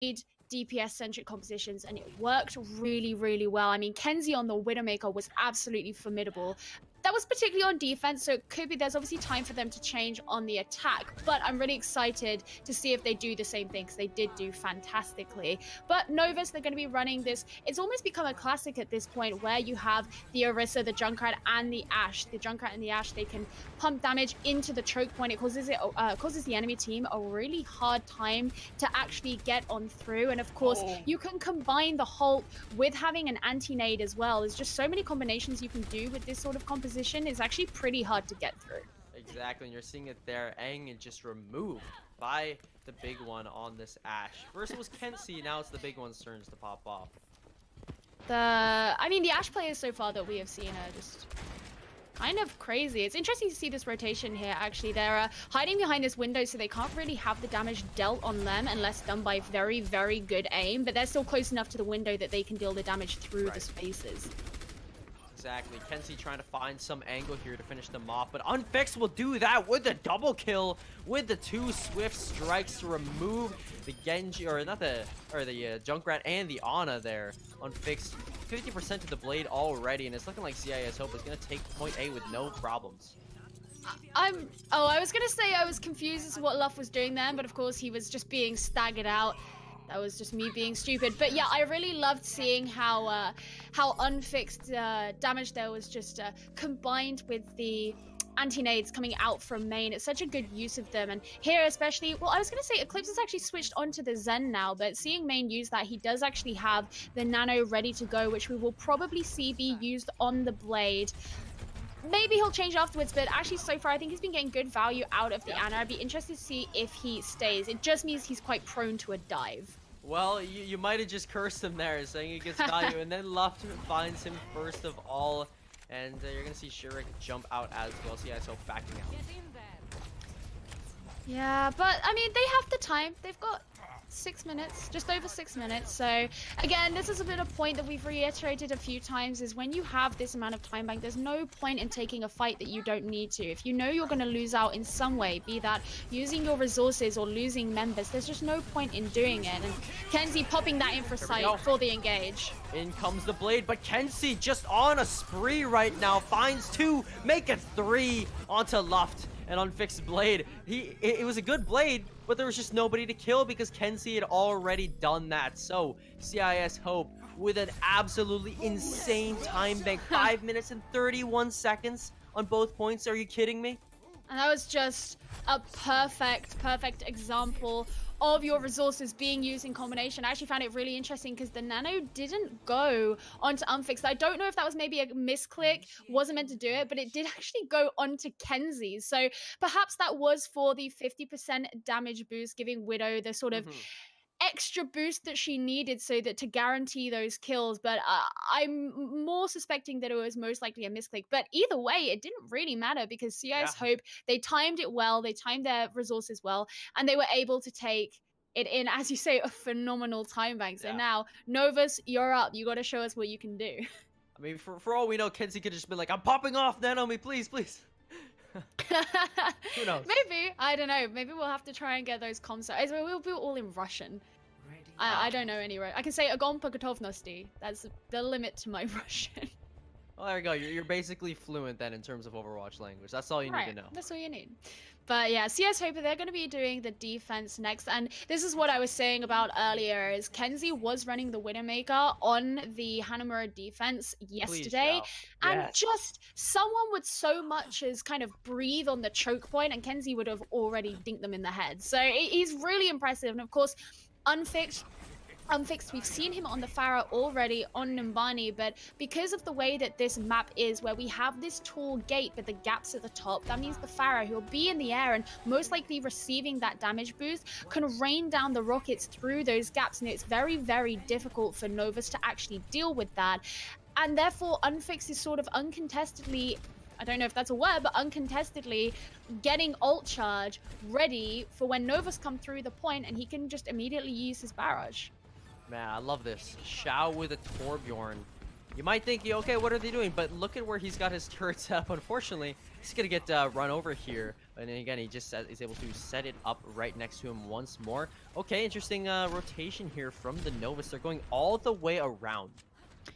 DPS-centric compositions, and it worked really, really well. I mean, Kenzie on the Widowmaker was absolutely formidable. That was particularly on defense, so it could be there's obviously time for them to change on the attack, but I'm really excited to see if they do the same thing, because they did do fantastically. But Novus, they're going to be running this. It's almost become a classic at this point, where you have the Orisa, the Junkrat, and the Ashe. The Junkrat and the Ashe, they can pump damage into the choke point. It causes the enemy team a really hard time to actually get on through. And of course, you can combine the Hulk with having an anti-nade as well. There's just so many combinations you can do with this sort of composition. Is actually pretty hard to get through. Exactly, and you're seeing it there. Aang is just removed by the big one on this Ashe. First it was Kenzie, now it's the big one's turns to pop off. I mean, the Ashe players so far that we have seen are just kind of crazy. It's interesting to see this rotation here, actually. They're hiding behind this window, so they can't really have the damage dealt on them unless done by very, very good aim, but they're still close enough to the window that they can deal the damage through the spaces. Exactly. Kenzie trying to find some angle here to finish them off, but Unfixed will do that with the double kill, with the 2 swift strikes to remove the Genji, or not the, Junkrat and the Ana there. Unfixed 50% to the blade already, and it's looking like CIS Hope is going to take point A with no problems. I was going to say I was confused as to what Luff was doing then, but of course he was just being staggered out. That was just me being stupid. But yeah, I really loved seeing how Unfixed damage there was just combined with the anti-nades coming out from main. It's such a good use of them. And here especially, well, I was going to say Eclipse has actually switched onto the Zen now, but seeing main use that, he does actually have the Nano ready to go, which we will probably see be used on the Blade. Maybe he'll change afterwards, but actually so far I think he's been getting good value out of the Ana. I'd be interested to see if he stays. It just means he's quite prone to a dive. Well, you might have just cursed him there, saying he gets value, and then Luft finds him first of all, and you're going to see Shurik jump out as well. CIS Hope backing out. Yeah, but I mean, they have the time. They've got 6 minutes, just over 6 minutes. So again, this is a bit of point that we've reiterated a few times, is when you have this amount of time bank, there's no point in taking a fight that you don't need to. If you know you're going to lose out in some way, be that using your resources or losing members, there's just no point in doing it. And Kenzie popping that in for sight for the engage. In comes the Blade, but Kenzie just on a spree right now, finds 2, make it 3 onto Luft. And Unfixed Blade, it was a good Blade, but there was just nobody to kill because Kenzie had already done that. So CIS Hope with an absolutely insane time bank, 5 minutes and 31 seconds on both points. Are you kidding me? And that was just a perfect example of your resources being used in combination. I actually found it really interesting because the Nano didn't go onto Unfixed. I don't know if that was maybe a misclick, wasn't meant to do it, but it did actually go onto Kenzie. So perhaps that was for the 50% damage boost, giving Widow the sort of extra boost that she needed so that to guarantee those kills. But I'm more suspecting that it was most likely a misclick. But either way, it didn't really matter because CIS Hope, they timed it well, they timed their resources well, and they were able to take it in, as you say, a phenomenal time bank. So now, Novus, you're up. You got to show us what you can do. I mean, for all we know, Kenzie could just be like, I'm popping off, Nanomi, please. Who knows? Maybe. I don't know. Maybe we'll have to try and get those comms. We'll be all in Russian. I don't know any I can say Agon Pogotovnosti. That's the limit to my Russian. Well, there you go. You're basically fluent then in terms of Overwatch language. That's all you need to know. That's all you need. But yeah, CS Hope, they're going to be doing the defense next. And this is what I was saying about earlier, is Kenzie was running the Widowmaker on the Hanamura defense yesterday. And just someone would so much as kind of breathe on the choke point, and Kenzie would have already dinked them in the head. So he's really impressive. And of course, Unfixed, we've seen him on the Pharah already on Numbani, but because of the way that this map is, where we have this tall gate but the gaps at the top, that means the Pharah, who'll be in the air and most likely receiving that damage boost, can rain down the rockets through those gaps, and it's very, very difficult for Novus to actually deal with that. And therefore, Unfixed is sort of uncontestedly, I don't know if that's a word, but uncontestedly getting ult charge ready for when Novus come through the point, and he can just immediately use his barrage. Man, I love this. Xiao with a Torbjorn. You might think, okay, what are they doing? But look at where he's got his turrets up. Unfortunately, he's going to get run over here. And then again, he just is able to set it up right next to him once more. Okay, interesting rotation here from the Novus. They're going all the way around.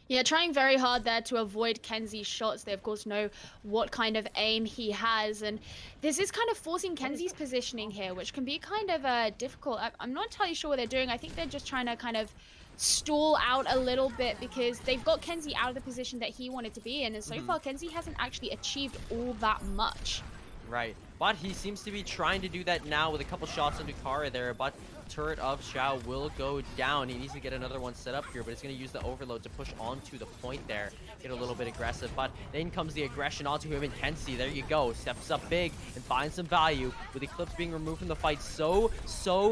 Yeah, trying very hard there to avoid Kenzie's shots. They, of course, know what kind of aim he has. And this is kind of forcing Kenzie's positioning here, which can be kind of difficult. I'm not entirely sure what they're doing. I think they're just trying to kind of stall out a little bit because they've got Kenzie out of the position that he wanted to be in. And so far, Kenzie hasn't actually achieved all that much. Right, but he seems to be trying to do that now with a couple shots into Kara there, but turret of Xiao will go down. He needs to get another one set up here, but he's going to use the overload to push onto the point there, get a little bit aggressive, but then comes the aggression onto him, and Kenzie, there you go, steps up big and finds some value with Eclipse being removed from the fight so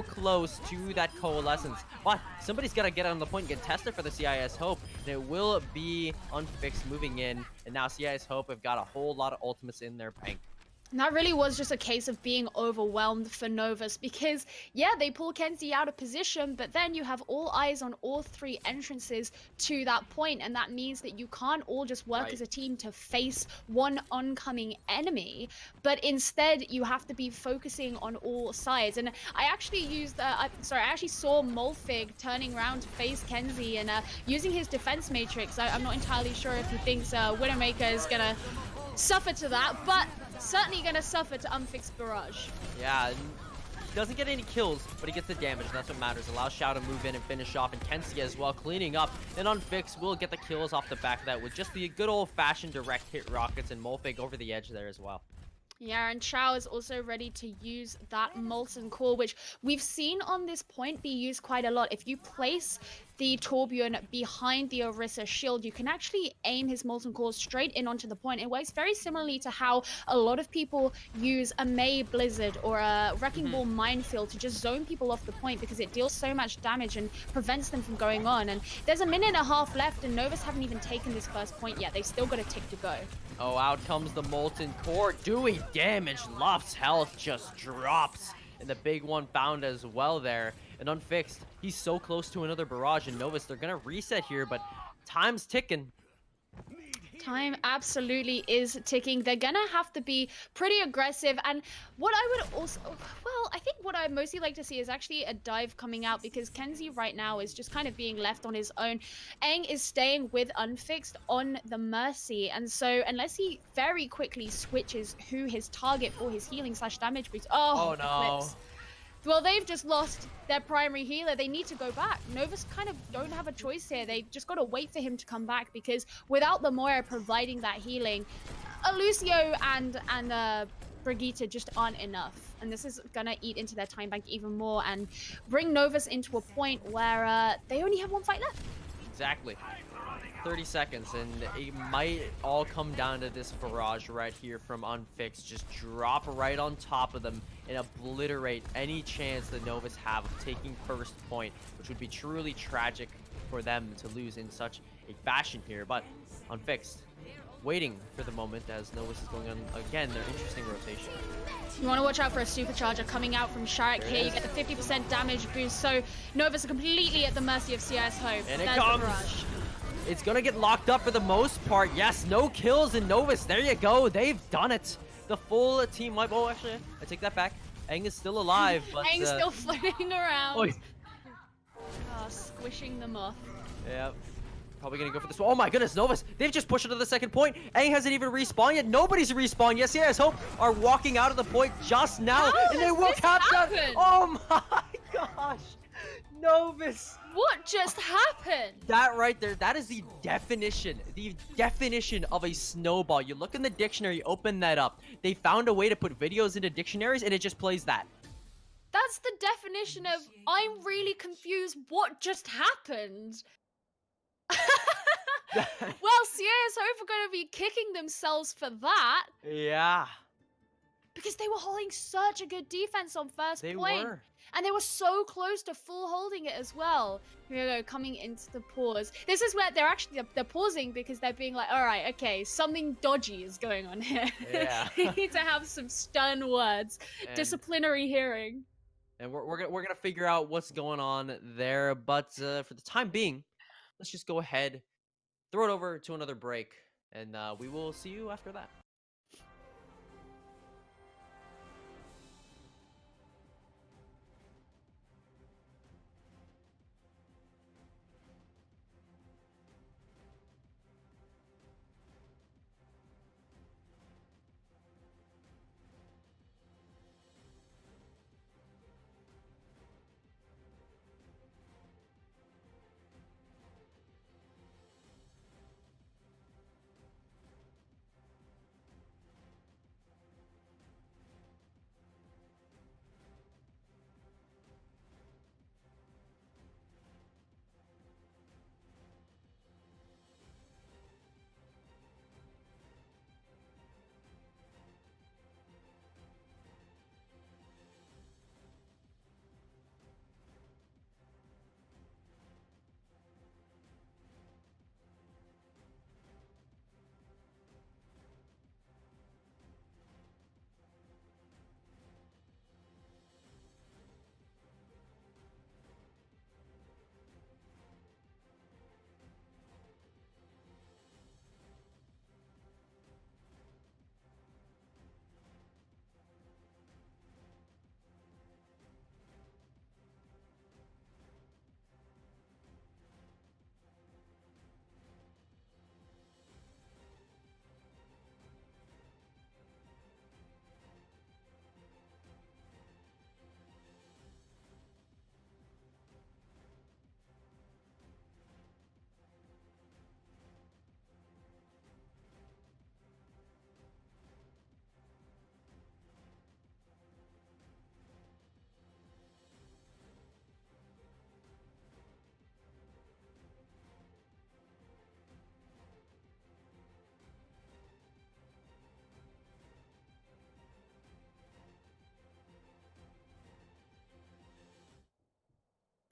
close to that coalescence. But somebody's got to get on the point and get tested for the CIS Hope, and it will be Unfixed moving in, and now CIS Hope have got a whole lot of ultimates in their bank. And that really was just a case of being overwhelmed for Novus because, yeah, they pull Kenzie out of position, but then you have all eyes on all three entrances to that point, and that means that you can't all just work as a team to face one oncoming enemy, but instead you have to be focusing on all sides. And I actually used, I actually saw Molfig turning around to face Kenzie and using his defense matrix. I'm not entirely sure if he thinks Widowmaker is gonna suffer to that, but certainly gonna suffer to Unfixed Barrage. Yeah, he doesn't get any kills, but he gets the damage, and that's what matters. Allows Xiao to move in and finish off, and Kenzie as well, cleaning up. And Unfixed will get the kills off the back of that with just the good old-fashioned direct hit rockets, and Molfig over the edge there as well. Yeah, and Chao is also ready to use that Molten Core, which we've seen on this point be used quite a lot. If you place the Torbjorn behind the Orisa shield, you can actually aim his Molten Core straight in onto the point. It works very similarly to how a lot of people use a May Blizzard or a Wrecking Ball Minefield to just zone people off the point because it deals so much damage and prevents them from going on. And there's a minute and a half left, and Novus haven't even taken this first point yet. They've still got a tick to go. Oh, out comes the Molten Core, doing damage. Luft's health just drops, and the big one found as well there. And Unfixed, he's so close to another barrage, and Novus, they're gonna reset here, but time's ticking. Time absolutely is ticking. They're gonna have to be pretty aggressive, and what I would also, well, I think what I mostly like to see is actually a dive coming out because Kenzie right now is just kind of being left on his own. Aang is staying with Unfixed on the Mercy, and so unless he very quickly switches who his target for his healing / damage boost. Oh no. Eclipse. Well, they've just lost their primary healer. They need to go back. Novus kind of don't have a choice here. They just got to wait for him to come back because without the Moira providing that healing, Lucio and Brigitte just aren't enough. And this is going to eat into their time bank even more and bring Novus into a point where they only have one fight left. Exactly. 30 seconds, and it might all come down to this barrage right here from Unfixed. Just drop right on top of them and obliterate any chance that Novus have of taking first point, which would be truly tragic for them to lose in such a fashion here. But Unfixed, waiting for the moment as Novus is going on again their interesting rotation. You want to watch out for a supercharger coming out from Sharik here. You get the 50% damage boost, so Novus are completely at the mercy of CIS Hope. And it comes. It's gonna get locked up for the most part. Yes, no kills in Novus. There you go. They've done it. The full team wipe. Oh, actually, I take that back. Aang is still alive, but Aang's still floating around. Oh, squishing them off. Yeah. Probably gonna go for this one. Oh my goodness, Novus. They've just pushed it to the second point. Aang hasn't even respawned yet. Nobody's respawned. Yes, yes. Hope are walking out of the point just now. How and they will capture. Oh my gosh. Novus. What just happened? That right there, that is the definition of a snowball. You look in the dictionary, open that up. They found a way to put videos into dictionaries and it just plays that. That's the definition of I'm really confused. What just happened? Well, CIS Hope are going to be kicking themselves for that. Yeah. Because they were holding such a good defense on first point. They were. And they were so close to full holding it as well. Here we go, coming into the pause. This is where they're pausing because they're being like, all right, okay, something dodgy is going on here. Yeah. They need to have some stern words, disciplinary hearing. And we're gonna figure out what's going on there. But for the time being, let's just go ahead throw it over to another break, and we will see you after that.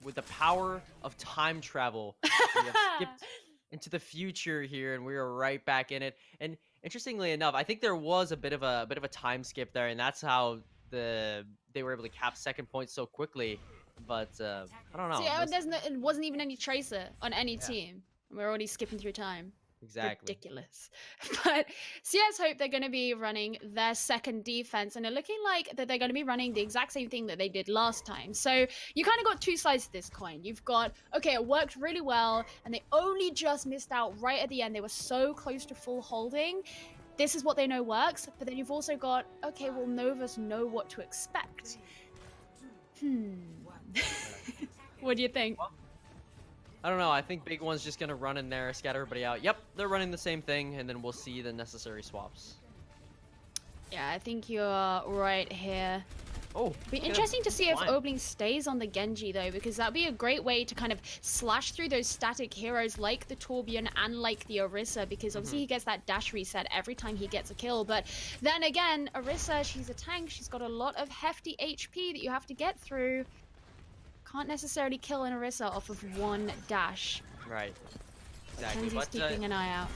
With the power of time travel, we have skipped into the future here, and we are right back in it. And interestingly enough, I think there was a bit of a time skip there, and that's how they were able to cap second point so quickly. But I don't know. See, it wasn't even any tracer on any team. We're already skipping through time. Exactly. Ridiculous. But CIS hope they're going to be running their second defense, and they're looking like that they're going to be running the exact same thing that they did last time. So you kind of got two sides to this coin. You've got, okay, it worked really well, and they only just missed out right at the end. They were so close to full holding. This is what they know works. But then you've also got, okay, well, Novus know what to expect. What do you think? I don't know. I think Big One's just going to run in there, scatter everybody out. Yep, they're running the same thing, and then we'll see the necessary swaps. Yeah, I think you're right here. Oh, be interesting to see if Obling stays on the Genji, though, because that'd be a great way to kind of slash through those static heroes like the Torbjorn and like the Orisa, because obviously he gets that dash reset every time he gets a kill. But then again, Orisa, she's a tank. She's got a lot of hefty HP that you have to get through. Can't necessarily kill an Orisa off of one dash. Right. Exactly. Kenzie's keeping an eye out.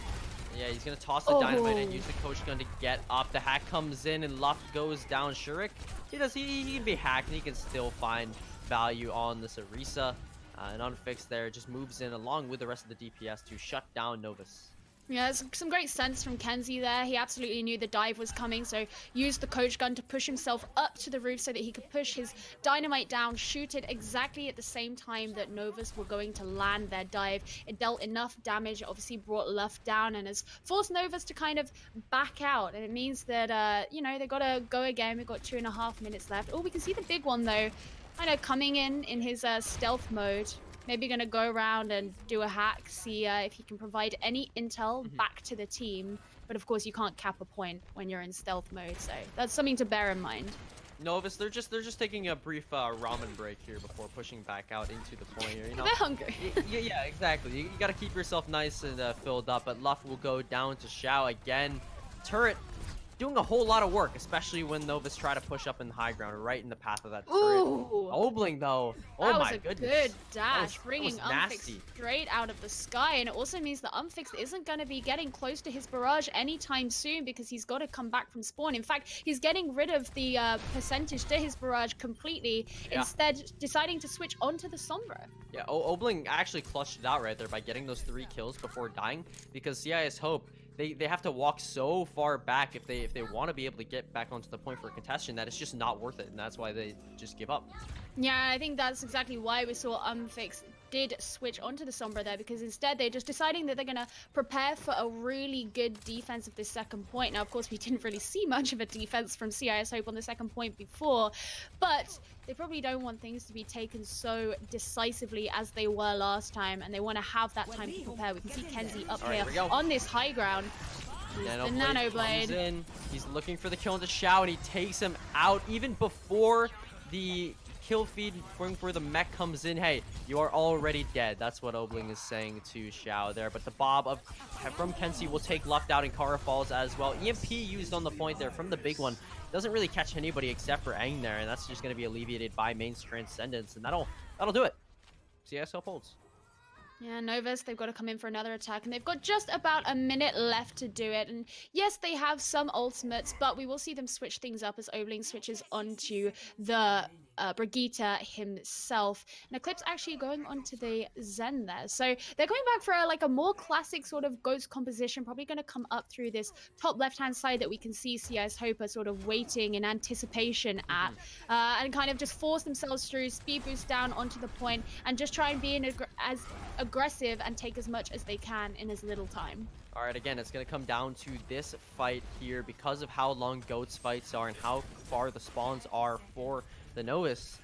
Yeah, he's going to toss the dynamite and use the coach gun to get up. The hack comes in and Luft goes down. Shurik, he can be hacked and he can still find value on this Orisa. And Unfixed there just moves in along with the rest of the DPS to shut down Novus. Yeah, some great sense from Kenzie there. He absolutely knew the dive was coming, so used the coach gun to push himself up to the roof so that he could push his dynamite down, shoot it exactly at the same time that Novus were going to land their dive. It dealt enough damage, obviously brought Luft down, and has forced Novus to kind of back out. And it means that, you know, they got to go again. We've got 2.5 minutes left. Oh, we can see the big one, though, kind of coming in his stealth mode. Maybe going to go around and do a hack, see if he can provide any intel back to the team. But of course, you can't cap a point when you're in stealth mode, so that's something to bear in mind. Novus, they're just taking a brief ramen break here before pushing back out into the point here. You know, they're hungry. Yeah, exactly. You got to keep yourself nice and filled up. But Luft will go down to Xiao again. Turret doing a whole lot of work, especially when Novus try to push up in the high ground, right in the path of that turret. Ooh. Obling though, oh That was my a goodness. good dash, that bringing was Unfix nasty. straight out of the sky, and it also means that Unfix isn't going to be getting close to his barrage anytime soon because he's got to come back from spawn. In fact, he's getting rid of the percentage to his barrage completely, instead deciding to switch onto the Sombra. Yeah, Obling actually clutched it out right there by getting those 3 kills before dying, because CIS Hope, they have to walk so far back if they want to be able to get back onto the point for a contestation that it's just not worth it, and that's why they just give up. Yeah, I think that's exactly why we saw Unfix did switch onto the Sombra there, because instead they're just deciding that they're going to prepare for a really good defense of this second point. Now, of course, we didn't really see much of a defense from CIS Hope on the second point before, but they probably don't want things to be taken so decisively as they were last time, and they want to have that time to prepare. We can see Kenzie up here on this high ground. The Nano Blade. In. He's looking for the kill into Xiao, and he takes him out even before the kill feed going for the mech comes in. Hey, you are already dead. That's what Obling is saying to Xiao there. But the bob from Kenzie will take Luft out, and Kara falls as well. EMP used on the point there from the big one. Doesn't really catch anybody except for Aang there, and that's just going to be alleviated by Main's Transcendence, and that'll do it. CIS Hope holds. Yeah, Novus, they've got to come in for another attack, and they've got just about a minute left to do it. And yes, they have some ultimates, but we will see them switch things up as Obling switches onto the Brigitte himself. And Eclipse actually going onto the Zen there. So they're going back for a more classic sort of Ghost composition, probably going to come up through this top left-hand side that we can see CIS Hope are sort of waiting in anticipation at, and kind of just force themselves through, speed boost down onto the point, and just try and be as aggressive and take as much as they can in as little time. All right, again, it's going to come down to this fight here because of how long Goats fights are and how far the spawns are for the Novus.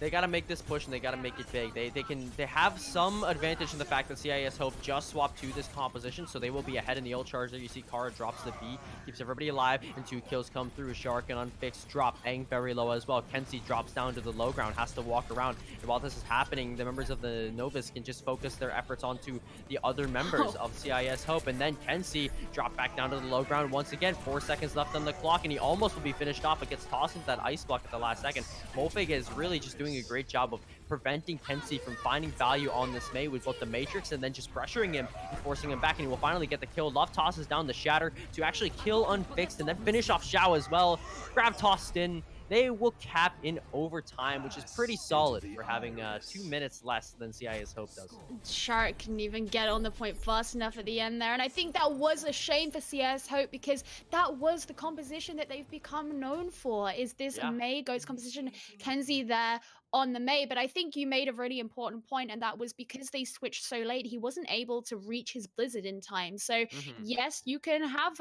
They got to make this push, and they got to make it big. They have some advantage in the fact that CIS Hope just swapped to this composition, so they will be ahead in the ult charge there. You see Kara drops the B, keeps everybody alive, and 2 kills come through. Shark and Unfixed drop. Aang very low as well. Kenzie drops down to the low ground, has to walk around. And while this is happening, the members of the Novus can just focus their efforts onto the other members of CIS Hope. And then Kenzie dropped back down to the low ground once again. 4 seconds left on the clock, and he almost will be finished off, but gets tossed into that ice block at the last second. Mofig is really just doing a great job of preventing Kenzie from finding value on this Mei with both the Matrix and then just pressuring him and forcing him back, and he will finally get the kill. Love tosses down the Shatter to actually kill Unfixed and then finish off Xiao as well. Grab tossed in. They will cap in overtime, which is pretty solid for having 2 minutes less than CIS Hope does. Shark couldn't even get on the point fast enough at the end there, and I think that was a shame for CIS Hope, because that was the composition that they've become known for, is this Mei Ghost composition. Kenzie there on the Mei, but I think you made a really important point, and that was because they switched so late, he wasn't able to reach his Blizzard in time. So yes, you can have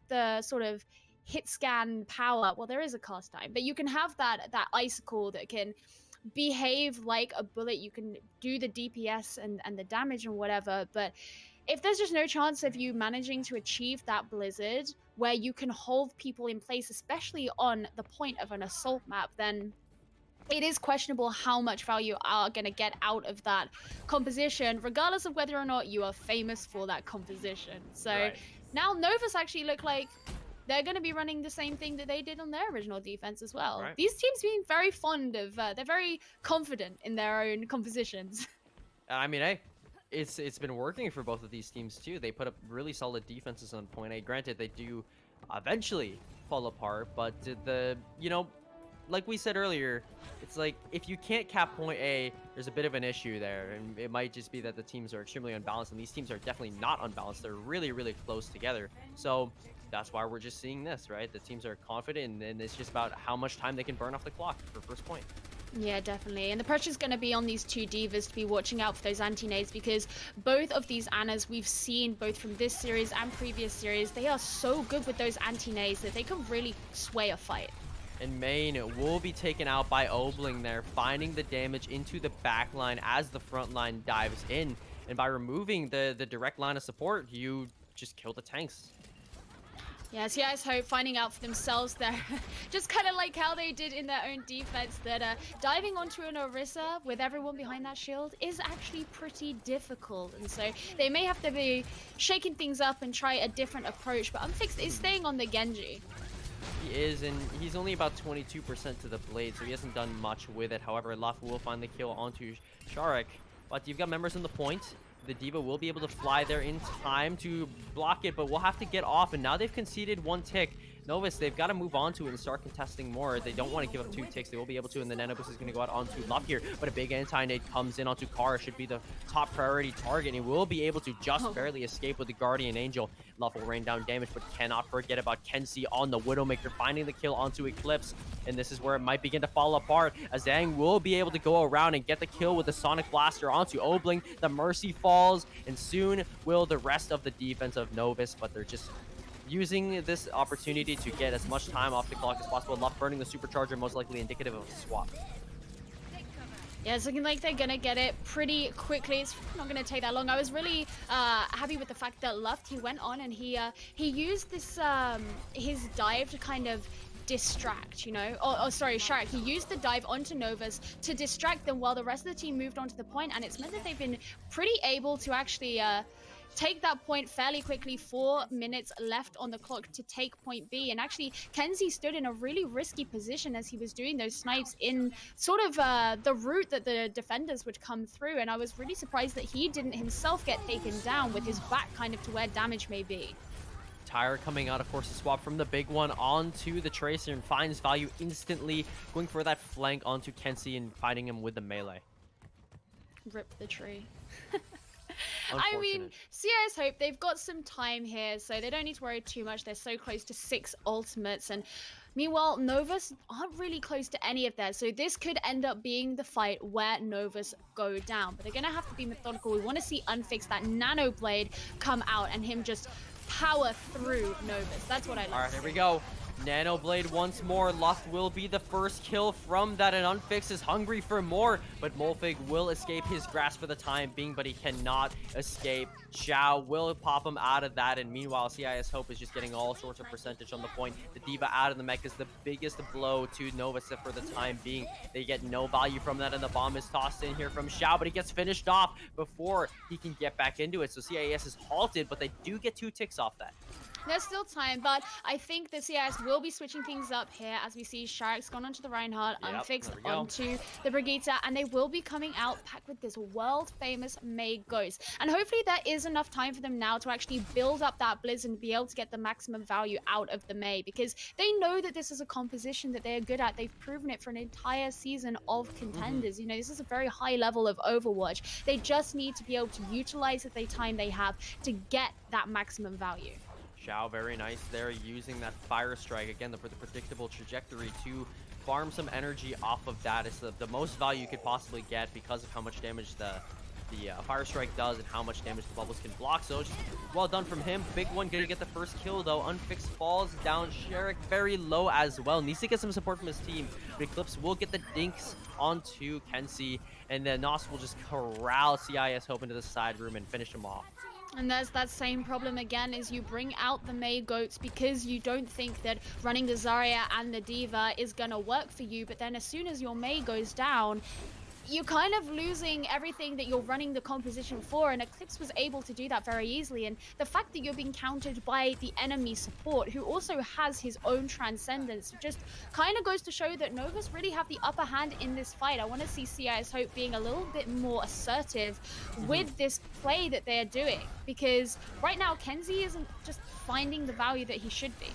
the sort of hit scan power. Well, there is a cast time, but you can have that icicle that can behave like a bullet. You can do the DPS and the damage and whatever, but if there's just no chance of you managing to achieve that Blizzard where you can hold people in place, especially on the point of an assault map, then it is questionable how much value you are going to get out of that composition, regardless of whether or not you are famous for that composition. So now Novus actually look like they're going to be running the same thing that they did on their original defense as well. These teams being very fond of, they're very confident in their own compositions. I mean, hey, it's been working for both of these teams too. They put up really solid defenses on point A. Granted, they do eventually fall apart, but like we said earlier, it's like if you can't cap point A, there's a bit of an issue there, and it might just be that the teams are extremely unbalanced, and these teams are definitely not unbalanced. They're really, really close together. So that's why we're just seeing this, right? The teams are confident, and it's just about how much time they can burn off the clock for first point. Yeah, definitely. And the pressure's going to be on these 2 divas to be watching out for those anti-nades, because both of these Annas we've seen both from this series and previous series, they are so good with those anti-nades that they can really sway a fight. And Main will be taken out by Obling there, finding the damage into the back line as the front line dives in. And by removing the direct line of support, you just kill the tanks. Yeah, CIS Hope finding out for themselves there, just kind of like how they did in their own defense, that diving onto an Orisa with everyone behind that shield is actually pretty difficult. And so they may have to be shaking things up and try a different approach, but Unfixed is staying on the Genji. He is, and he's only about 22% to the blade, so he hasn't done much with it. However, Luff will find the kill onto Sharek, but you've got members on the point. The D.Va will be able to fly there in time to block it, but we'll have to get off, and now they've conceded 1 tick. Novus, they've got to move on to it and start contesting more. They don't want to give up 2 ticks. They will be able to, and the Nanobus is going to go out onto Luff here, but a big anti-nade comes in onto Kara. Should be the top priority target, and he will be able to just barely escape with the Guardian Angel. Luff will rain down damage, but cannot forget about Kenzie on the Widowmaker, finding the kill onto Eclipse, and this is where it might begin to fall apart, as Zhang will be able to go around and get the kill with the Sonic Blaster onto Obling. The Mercy falls, and soon will the rest of the defense of Novus, but they're just using this opportunity to get as much time off the clock as possible. Luff burning the supercharger, most likely indicative of a swap. Yeah, it's looking like they're gonna get it pretty quickly. It's not gonna take that long. I was really happy with the fact that Luft, he went on and he used this his dive to kind of distract, you know. Sorry, Shark. He used the dive onto Novus to distract them while the rest of the team moved on to the point, and it's meant that they've been pretty able to actually take that point fairly quickly. 4 minutes left on the clock to take point B, and actually Kenzie stood in a really risky position as he was doing those snipes in sort of the route that the defenders would come through, and I was really surprised that he didn't himself get taken down with his back kind of to where damage may be. Tyre coming out, of course, to swap from the big one onto the Tracer and finds value instantly, going for that flank onto Kenzie and fighting him with the melee. Rip the tree. I mean, CIS Hope, they've got some time here, so they don't need to worry too much. They're so close to 6 ultimates, and meanwhile, Novus aren't really close to any of theirs, so this could end up being the fight where Novus go down. But they're going to have to be methodical. We want to see Unfix, that Nano Blade, come out and him just power through Novus. That's what I like. All right, here we go. Nano Blade once more. Luft will be the first kill from that, and Unfix is hungry for more, but Molfig will escape his grasp for the time being, but he cannot escape. Xiao will pop him out of that, and meanwhile, CIS Hope is just getting all sorts of percentage on the point. The D.Va out of the mech is the biggest blow to Novus for the time being. They get no value from that, and the bomb is tossed in here from Xiao, but he gets finished off before he can get back into it. So CIS is halted, but they do get 2 ticks off that. There's still time, but I think the CIS will be switching things up here as we see Shark's gone onto the Reinhardt, Unfixed onto the Brigitte, and they will be coming out packed with this world-famous May Ghost. And hopefully there is enough time for them now to actually build up that Blizz and be able to get the maximum value out of the May, because they know that this is a composition that they're good at. They've proven it for an entire season of Contenders. You know, this is a very high level of Overwatch. They just need to be able to utilize the time they have to get that maximum value. Xiao, very nice there, using that Fire Strike, again, for the predictable trajectory to farm some energy off of that. It's the most value you could possibly get because of how much damage the Fire Strike does and how much damage the bubbles can block. So just well done from him. Big one, gonna get the first kill though. Unfixed falls down. Sherrick very low as well. Needs to get some support from his team. But Eclipse will get the dinks onto Kenzie, and then Nos will just corral CIS Hope into the side room and finish him off. And there's that same problem again, is you bring out the May Goats because you don't think that running the Zarya and the D.Va is gonna work for you, but then as soon as your May goes down, you're kind of losing everything that you're running the composition for, and Eclipse was able to do that very easily. And the fact that you're being countered by the enemy support, who also has his own transcendence, just kind of goes to show that Novus really have the upper hand in this fight. I want to see CIS Hope being a little bit more assertive with this play that they're doing, because right now Kenzie isn't just finding the value that he should be.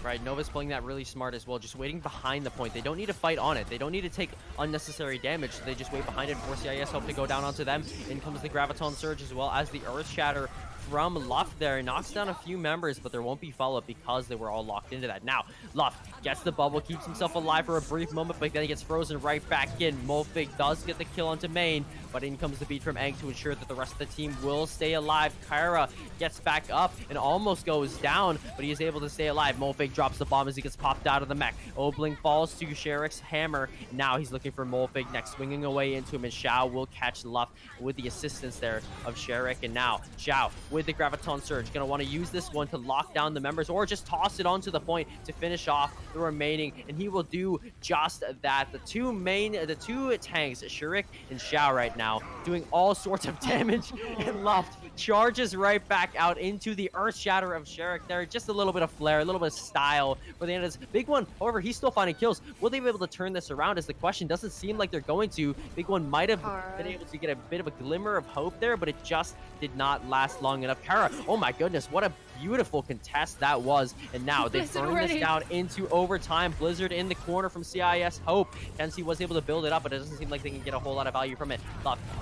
Right, Novus playing that really smart as well, just waiting behind the point. They don't need to fight on it. They don't need to take unnecessary damage. They just wait behind it for CIS Hope to go down onto them. In comes the Graviton Surge as well as the Earth Shatter from Luft there. Knocks down a few members, but there won't be follow-up because they were all locked into that. Now, Luft gets the bubble, keeps himself alive for a brief moment, but then he gets frozen right back in. Molfig does get the kill onto main, but in comes the beat from Aang to ensure that the rest of the team will stay alive. Kyra gets back up and almost goes down, but he is able to stay alive. Molfig drops the bomb as he gets popped out of the mech. Obling falls to Sherrick's hammer. Now he's looking for Molfig next, swinging away into him, and Xiao will catch Luft with the assistance there of Sherrick. And now Xiao with the Graviton Surge. Gonna want to use this one to lock down the members or just toss it onto the point to finish off the remaining, and he will do just that. The two tanks, Shurik and Xiao right now, doing all sorts of damage, and Luft charges right back out into the Earth Shatter of Shurik there. Just a little bit of flair, a little bit of style for the end of this. Big One, however, he's still finding kills. Will they be able to turn this around is the question. Doesn't seem like they're going to. Big One might have been able to get a bit of a glimmer of hope there, but it just did not last long enough. Kara, oh my goodness, what a beautiful contest that was. And now they burn this down into overtime. Blizzard in the corner from CIS Hope. Kenzie was able to build it up, but it doesn't seem like they can get a whole lot of value from it.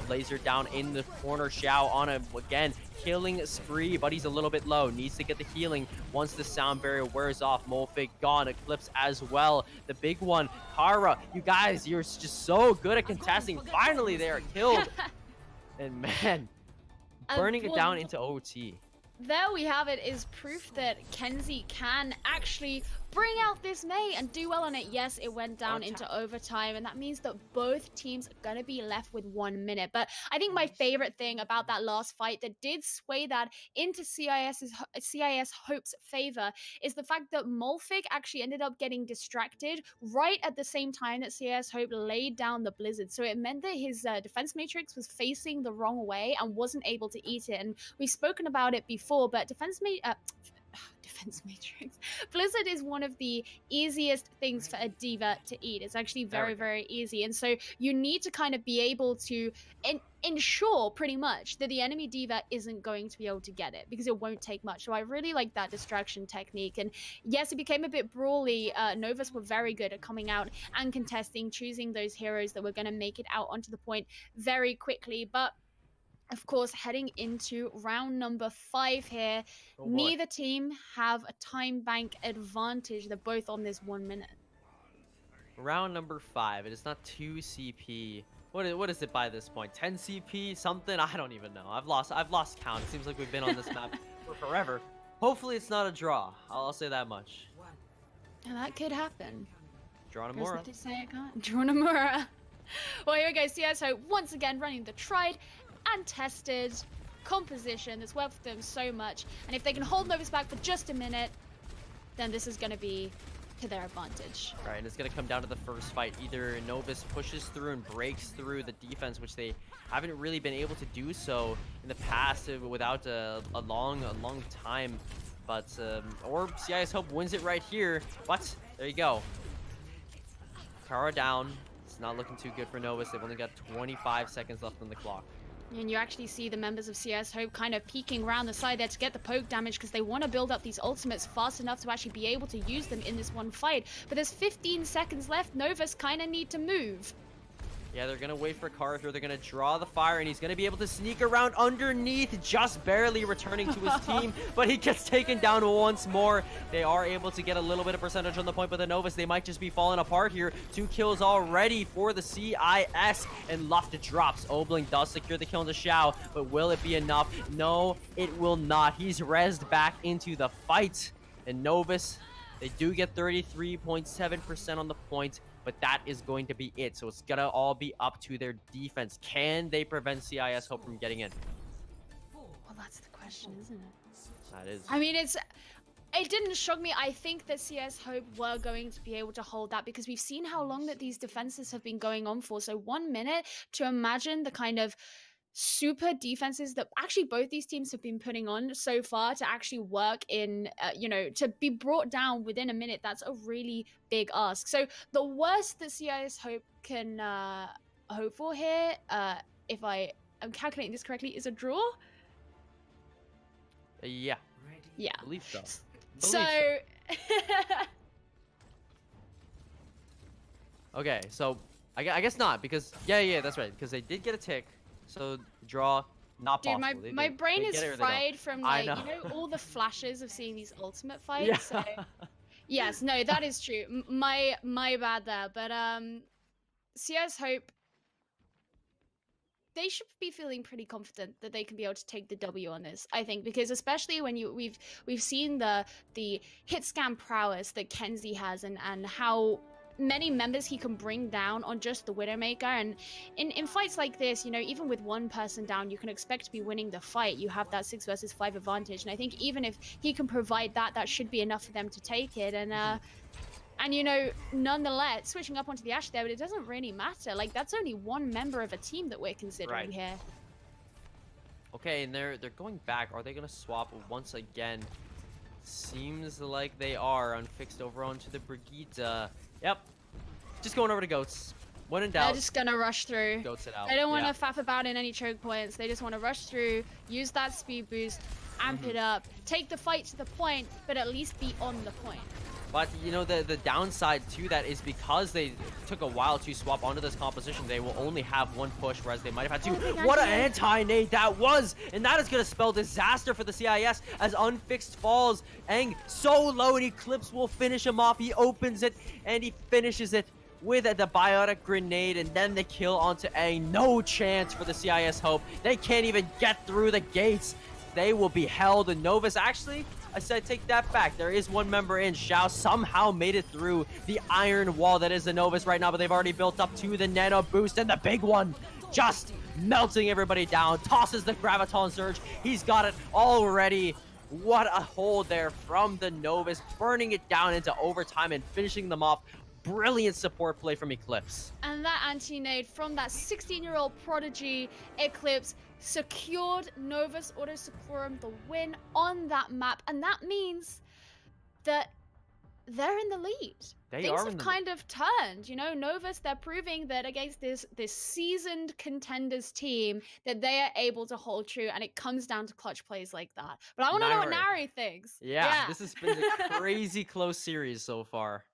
Laser down in the corner. Xiao on him again. Killing spree, but he's a little bit low. Needs to get the healing once the sound barrier wears off. Molfig gone. Eclipse as well. The Big One. Kara, you guys, you're just so good at contesting. Finally, they are killed. And man, burning it down into OT. There we have it, is proof that Kenzie can actually bring out this Mei and do well on it. Yes, it went down into overtime, and that means that both teams are going to be left with 1 minute. But I think my favorite thing about that last fight that did sway that into CIS Hope's favor is the fact that Molfig actually ended up getting distracted right at the same time that CIS Hope laid down the Blizzard. So it meant that his defense matrix was facing the wrong way and wasn't able to eat it. And we've spoken about it before, but defense matrix. Blizzard is one of the easiest things for a diva to eat. It's actually very easy. And so you need to kind of be able to ensure pretty much that the enemy diva isn't going to be able to get it, because it won't take much. So I really like that distraction technique. And yes, it became a bit brawly. Novus were very good at coming out and contesting, choosing those heroes that were going to make it out onto the point very quickly. But of course, heading into round number 5 here, neither team have a time bank advantage. They're both on this 1 minute. Round number 5. It is not 2 CP. What is it by this point? 10 CP? Something? I don't even know. I've lost count. It seems like we've been on this map for forever. Hopefully, it's not a draw. I'll say that much. And that could happen. Dronamura. To say it can't. Dronamura. Well, here we go. CS Hope once again running the tried and tested composition that's worked for them so much, and if they can hold Novus back for just a minute, then this is going to be to their advantage. Right, and it's going to come down to the first fight. Either Novus pushes through and breaks through the defense, which they haven't really been able to do so in the past without a long time, but or CIS Hope wins it right here. But there you go. Kara down. It's not looking too good for Novus. They've only got 25 seconds left on the clock. And you actually see the members of CS Hope kind of peeking around the side there to get the poke damage, because they want to build up these ultimates fast enough to actually be able to use them in this one fight. But there's 15 seconds left. Novus kind of need to move. Yeah, they're going to wait for Carther. They're going to draw the fire, and he's going to be able to sneak around underneath, just barely returning to his team. But he gets taken down once more. They are able to get a little bit of percentage on the point, but the Novus, they might just be falling apart here. 2 kills already for the CIS, and Luft drops. Obling does secure the kill into Xiao, but will it be enough? No, it will not. He's rezzed back into the fight. And Novus, they do get 33.7% on the point, but that is going to be it. So it's gonna all be up to their defense. Can they prevent CIS Hope from getting in? Well, that's the question, isn't it? That is. I mean, it didn't shock me. I think that CS Hope were going to be able to hold that, because we've seen how long that these defenses have been going on for. So 1 minute, to imagine the kind of super defenses that actually both these teams have been putting on so far to actually work in, to be brought down within a minute, that's a really big ask. So the worst that CIS Hope can hope for here, if I am calculating this correctly, is a draw? Yeah. Yeah. I believe so. So... Okay, so I guess not, because... Yeah, that's right, because they did get a tick. So draw, not possible. Dude, my brain is fried from, like, all the flashes of seeing these ultimate fights. Yeah. So yes, no, that is true. My bad there. But CS Hope, they should be feeling pretty confident that they can be able to take the W on this, I think, because especially when we've seen the hit scam prowess that Kenzie has, and how many members he can bring down on just the Widowmaker. And in fights like this, you know, even with one person down, you can expect to be winning the fight. You have that 6 versus 5 advantage, and I think even if he can provide that, that should be enough for them to take it. And you know, nonetheless, switching up onto the Ashe there, but it doesn't really matter. Like, that's only one member of a team that we're considering here. Okay, and they're going back. Are they gonna swap once again? Seems like they are. Unfixed over onto the Brigitte. Yep. Just going over to Goats. When in doubt. They're just gonna rush through. Goats it out. They don't want to faff about in any choke points. They just want to rush through, use that speed boost, amp it up, take the fight to the point, but at least be on the point. But, you know, the downside to that is because they took a while to swap onto this composition, they will only have one push, whereas they might have had two. What an anti-nade that was! And that is going to spell disaster for the CIS as Unfixed falls. Aang so low, and Eclipse will finish him off. He opens it, and he finishes it with the biotic grenade, and then the kill onto Aang. No chance for the CIS Hope. They can't even get through the gates. They will be held. And Novus, actually, I said take that back. There is one member in. Xiao somehow made it through the iron wall that is the Novus right now, but they've already built up to the nano boost, and the big one just melting everybody down. Tosses the Graviton Surge. He's got it already. What a hold there from the Novus, burning it down into overtime and finishing them off. Brilliant support play from Eclipse. And that anti-nade from that 16-year-old prodigy Eclipse secured Novus Ordo Seclorum the win on that map, and that means that they're in the lead. Things have kind of turned, you know. Novus, they're proving that against this seasoned Contenders team that they are able to hold true, and it comes down to clutch plays like that. But I want to know what Nari thinks. Yeah, this has been a crazy close series so far.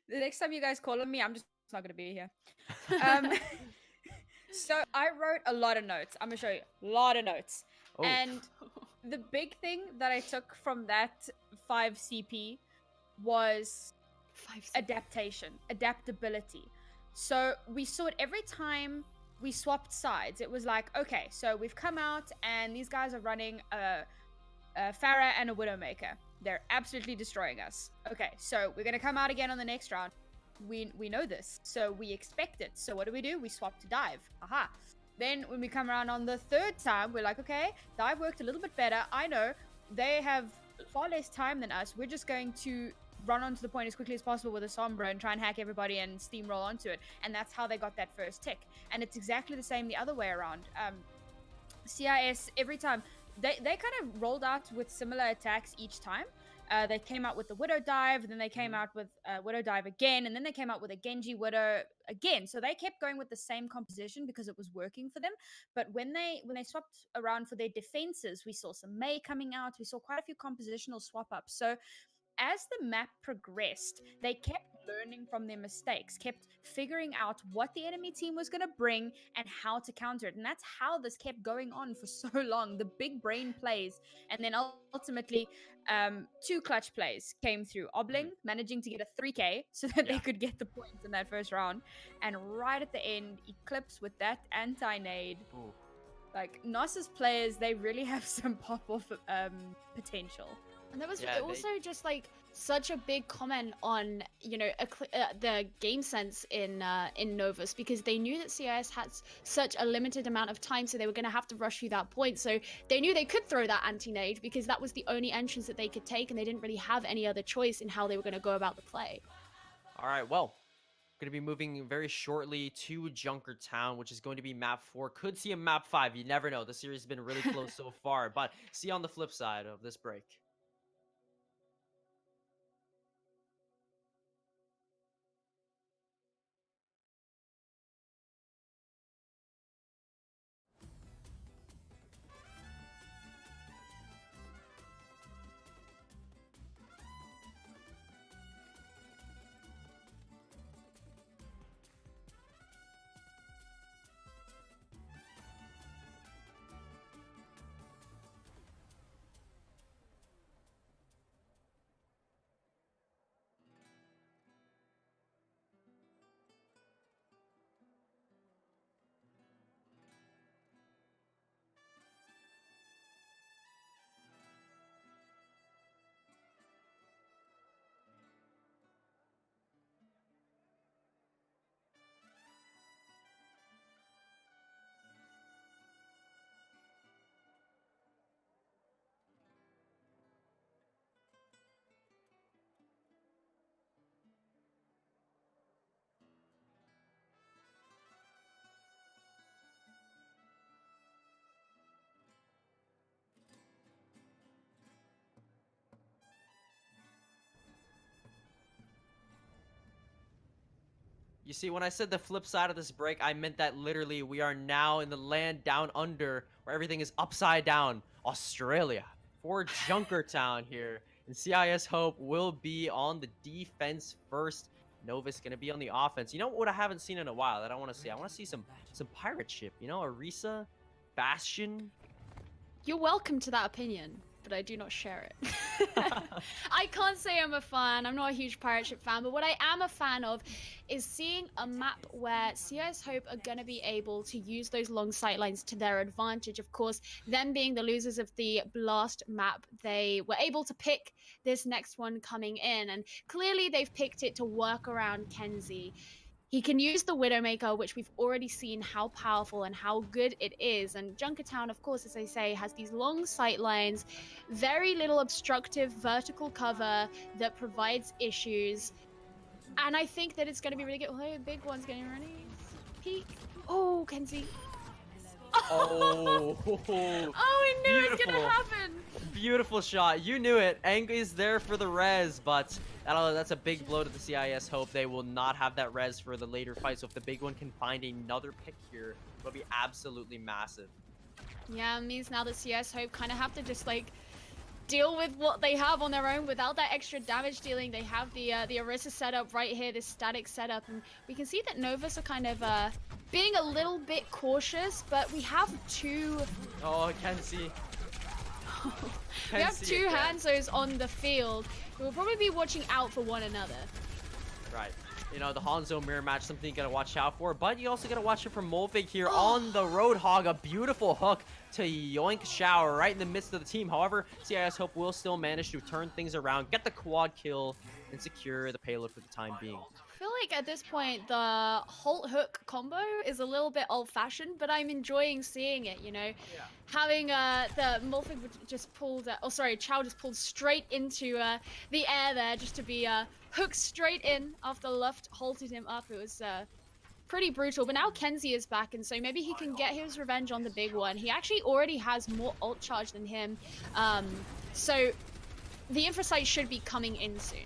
The next time you guys call on me, I'm just not gonna be here. So I wrote a lot of notes. I'm gonna show you a lot of notes. Oh. And the big thing that I took from that 5 CP was adaptability. So we saw it every time we swapped sides. It was like, okay, so we've come out and these guys are running a Pharah and a Widowmaker. They're absolutely destroying us. Okay, so we're gonna come out again on the next round. We know this, so we expect it. So what do? We swap to dive. Aha. Then when we come around on the 3rd time, we're like, okay, dive worked a little bit better. I know they have far less time than us. We're just going to run onto the point as quickly as possible with a Sombra and try and hack everybody and steamroll onto it. And that's how they got that first tick. And it's exactly the same the other way around. CIS, every time, they kind of rolled out with similar attacks each time. They came out with the Widow Dive, then they came out with Widow Dive again, and then they came out with a Genji Widow again. So they kept going with the same composition because it was working for them. But when they swapped around for their defenses, we saw some Mei coming out. We saw quite a few compositional swap-ups. So as the map progressed, they kept learning from their mistakes, kept figuring out what the enemy team was going to bring and how to counter it. And that's how this kept going on for so long. The big brain plays, and then ultimately 2 clutch plays came through. Obling managing to get a 3K so that they could get the points in that first round. And right at the end, Eclipse with that anti-nade. Like, Nos's players, they really have some pop-off potential. And that was also just like such a big comment on, you know, the game sense in Novus, because they knew that CIS had such a limited amount of time, so they were going to have to rush through that point. So they knew they could throw that anti-nade because that was the only entrance that they could take, and they didn't really have any other choice in how they were going to go about the play. All right, well, going to be moving very shortly to Junkertown, which is going to be map 4. Could see a map 5. You never know. The series has been really close so far, but see you on the flip side of this break. You see, when I said the flip side of this break, I meant that literally we are now in the land down under where everything is upside down. Australia for Junkertown here. And CIS Hope will be on the defense first. Novus going to be on the offense. You know what I haven't seen in a while that I want to see? I want to see some pirate ship. You know, Orisa, Bastion. You're welcome to that opinion, but I do not share it. I can't say I'm a fan. I'm not a huge pirate ship fan, but what I am a fan of is seeing a map where CIS Hope are going to be able to use those long sightlines to their advantage. Of course, them being the losers of the Blast map, they were able to pick this next one coming in, and clearly they've picked it to work around Kenzie. He can use the Widowmaker, which we've already seen how powerful and how good it is. And Junkertown, of course, as I say, has these long sight lines, very little obstructive vertical cover that provides issues. And I think that it's going to be really good. Oh, big one's getting ready. Peek. Oh, Kenzie. Oh, I knew it was going to happen. Beautiful shot. You knew it. Aang is there for the res, but that's a big blow to the CIS Hope. They will not have that res for the later fight, so if the big one can find another pick here, it'll be absolutely massive. Yeah, it means now that CIS Hope kind of have to just, like, deal with what they have on their own without that extra damage dealing. They have the Orisa setup right here, this static setup, and we can see that Novus are kind of being a little bit cautious, but we have two... Oh, I can see. We have two Hanzos on the field who will probably be watching out for one another. Right. You know, the Hanzo mirror match, something you gotta watch out for, but you also gotta watch it for Molfig here on the Roadhog. A beautiful hook to yoink Shower right in the midst of the team. However, CIS Hope will still manage to turn things around, get the quad kill, and secure the payload for the time being. I feel like at this point the Holt hook combo is a little bit old-fashioned, but I'm enjoying seeing it, you know. Yeah. Having the Molfig just pulled, Chow just pulled straight into the air there just to be hooked straight in after Luft halted him up. It was pretty brutal, but now Kenzie is back, and so maybe he can get his revenge on the big one. He actually already has more ult charge than him, so the Infrasight should be coming in soon.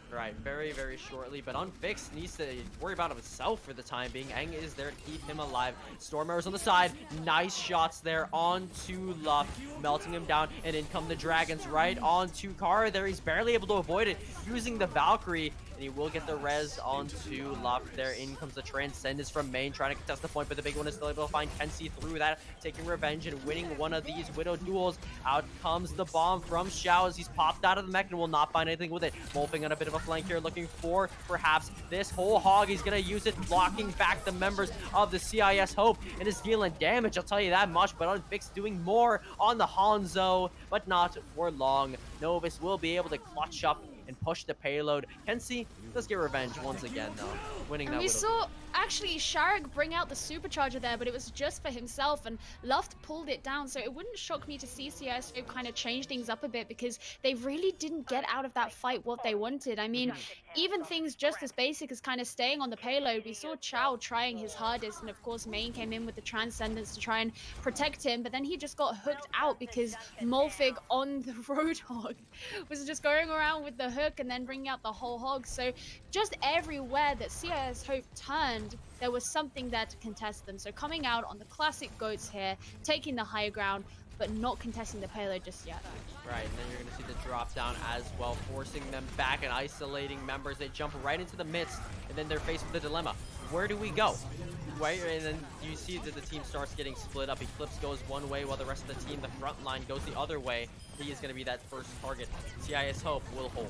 Right, very, very shortly, but Unfixed needs to worry about himself for the time being. Aang is there to keep him alive. Storm Arrows on the side. Nice shots there onto Luft, melting him down, and in come the Dragons right onto Kara there. He's barely able to avoid it using the Valkyrie, and he will get the res onto Luft there. In comes the Transcendence from main, trying to contest the point, but the big one is still able to find Kenzie through that, taking revenge and winning one of these Widow duels. Out comes the bomb from Xiao as he's popped out of the mech and will not find anything with it. Molfing on a bit of a flank here, looking for perhaps this whole hog. He's gonna use it, blocking back the members of the CIS Hope, and is dealing damage, I'll tell you that much. But Unfixed doing more on the Hanzo, but not for long. Novus will be able to clutch up and push the payload. Kenzie does get revenge once again, though, winning that. We saw actually Sharik bring out the supercharger there, but it was just for himself, and Luft pulled it down. So it wouldn't shock me to see CIS kind of change things up a bit, because they really didn't get out of that fight what they wanted. I mean, even things just as basic as kind of staying on the payload. We saw Chow trying his hardest, and of course Main came in with the Transcendence to try and protect him, but then he just got hooked out because Molfig on the Roadhog was just going around with the hook and then bringing out the whole hog. So just everywhere that CIS Hope turned, there was something there to contest them. So coming out on the classic goats here, taking the high ground, but not contesting the payload just yet. Right, and then you're going to see the drop down as well, forcing them back and isolating members. They jump right into the midst, and then they're faced with the dilemma. Where do we go? Right, and then you see that the team starts getting split up. Eclipse goes one way while the rest of the team, the front line, goes the other way. He is going to be that first target. CIS Hope will hold.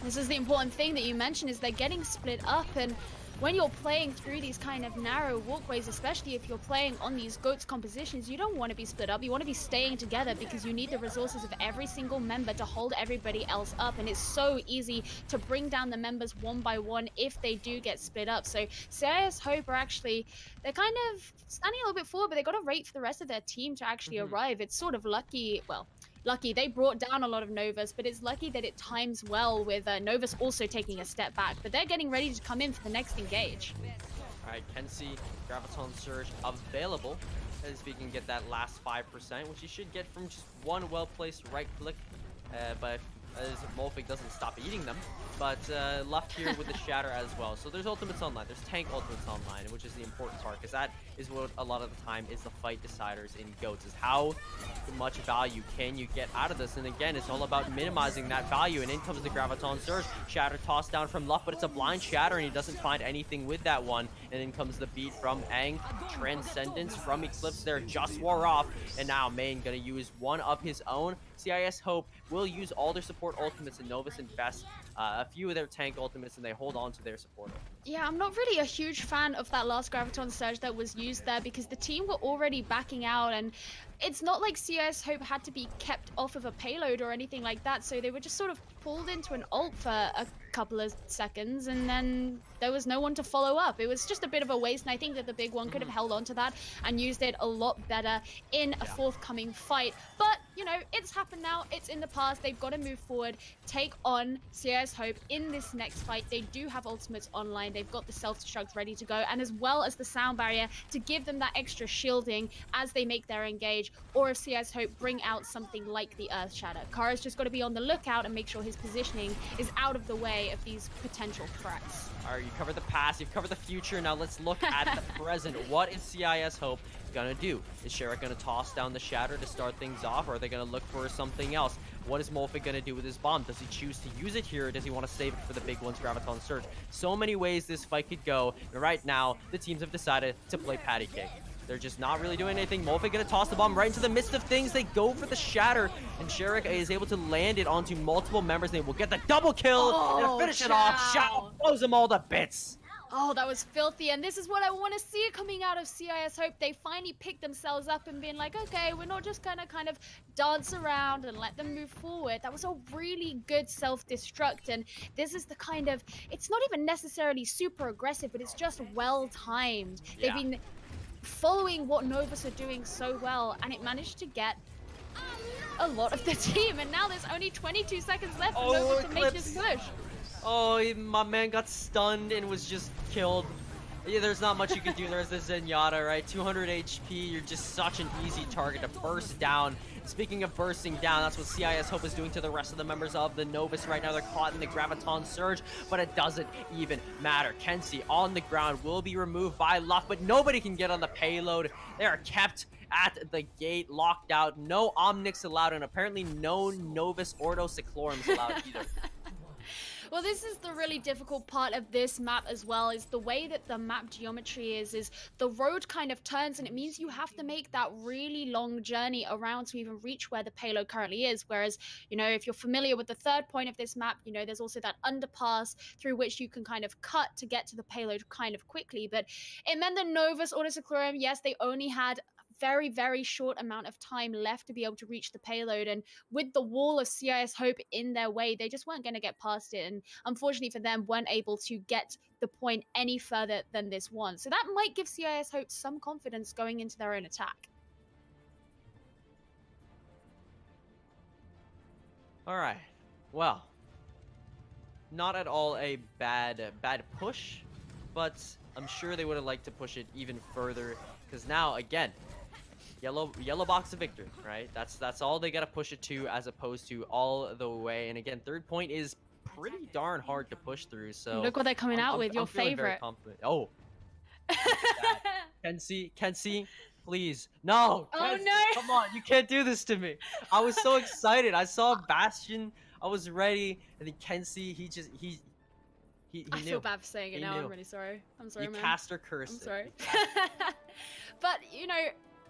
This is the important thing that you mentioned, is they're getting split up, and when you're playing through these kind of narrow walkways, especially if you're playing on these GOATS compositions, you don't want to be split up. You want to be staying together because you need the resources of every single member to hold everybody else up. And it's so easy to bring down the members one by one if they do get split up. So CIS Hope are actually, they're kind of standing a little bit forward, but they got to wait for the rest of their team to actually arrive. It's sort of lucky, well, lucky. They brought down a lot of Novus, but it's lucky that it times well with Novus also taking a step back. But they're getting ready to come in for the next engage. All right, Kenzie, Graviton Surge available as we can get that last 5%, which you should get from just one well-placed right click. But as Molfig doesn't stop eating them. But left here with the Shatter as well. So there's ultimates online. There's tank ultimates online, which is the important part, because that is what a lot of the time is the fight deciders in GOATs, is how much value can you get out of this. And again, it's all about minimizing that value. And in comes the Graviton Surge. Shatter tossed down from Luff, but it's a blind Shatter, and he doesn't find anything with that one. And in comes the beat from Aang. Transcendence from Eclipse there just wore off. And now Main gonna use one of his own. CIS Hope will use all their support ultimates, and Novus invest a few of their tank ultimates, and they hold on to their support ultimates. Yeah, I'm not really a huge fan of that last Graviton Surge that was used there, because the team were already backing out, and it's not like CIS Hope had to be kept off of a payload or anything like that, so they were just sort of pulled into an ult for a couple of seconds, and then there was no one to follow up. It was just a bit of a waste, and I think that the big one could have held on to that and used it a lot better in a forthcoming fight. But, you know, it's happened now. It's in the past. They've got to move forward, take on CIS Hope in this next fight. They do have ultimates online. They've got the self-destruct ready to go, and as well as the sound barrier to give them that extra shielding as they make their engage, or if CIS Hope bring out something like the Earth Shatter. Kara's just got to be on the lookout and make sure his positioning is out of the way of these potential threats. All right, you covered the past, you've covered the future. Now let's look at the present. What is CIS Hope gonna do? Is Sherrick gonna toss down the Shatter to start things off, or are they gonna look for something else? What is Molfig gonna do with his bomb? Does he choose to use it here, or does he want to save it for the big one's Graviton Surge? So many ways this fight could go, and right now the teams have decided to play patty cake. They're just not really doing anything. Molfig gonna toss the bomb right into the midst of things. They go for the Shatter, and Sherrick is able to land it onto multiple members. They will get the double kill and finish it off. Shao blows them all to bits. Oh, that was filthy, and this is what I want to see coming out of CIS Hope. They finally picked themselves up and been like, okay, we're not just gonna kind of dance around and let them move forward. That was a really good self-destruct, and this is the kind of, it's not even necessarily super aggressive, but it's just well-timed. They've been following what Novus are doing so well, and it managed to get a lot of the team, and now there's only 22 seconds left for Novus to make this push. Oh, my man got stunned and was just killed. Yeah, there's not much you can do. There's the Zenyatta, right? 200 HP, you're just such an easy target to burst down. Speaking of bursting down, that's what CIS Hope is doing to the rest of the members of the Novus right now. They're caught in the Graviton Surge, but it doesn't even matter. Kenzie on the ground will be removed by Luff, but nobody can get on the payload. They are kept at the gate, locked out. No Omnics allowed, and apparently no Novus Ordo Seclorum allowed either. Well, this is the really difficult part of this map as well, is the way that the map geometry is the road kind of turns, and it means you have to make that really long journey around to even reach where the payload currently is. Whereas, you know, if you're familiar with the third point of this map, you know, there's also that underpass through which you can kind of cut to get to the payload kind of quickly. But it meant that Novus Ordo Seclorum, yes, they only had very, very short amount of time left to be able to reach the payload, and with the wall of CIS Hope in their way, they just weren't going to get past it, and unfortunately for them, weren't able to get the point any further than this one. So that might give CIS Hope some confidence going into their own attack. All right, well, not at all a bad push, but I'm sure they would have liked to push it even further, because now, again, yellow box of victory, right? That's all they gotta push it to, as opposed to all the way. And again, third point is pretty darn hard to push through. So look what they're coming out with. Your favorite. Oh, Kenzie, please, no. Oh Kenzie, no! Come on, you can't do this to me. I was so excited. I saw Bastion. I was ready, and then Kenzie, he I knew. feel bad for saying it now. Knew. I'm really sorry. I'm sorry, man. You cast her curse. I'm sorry. But, you know,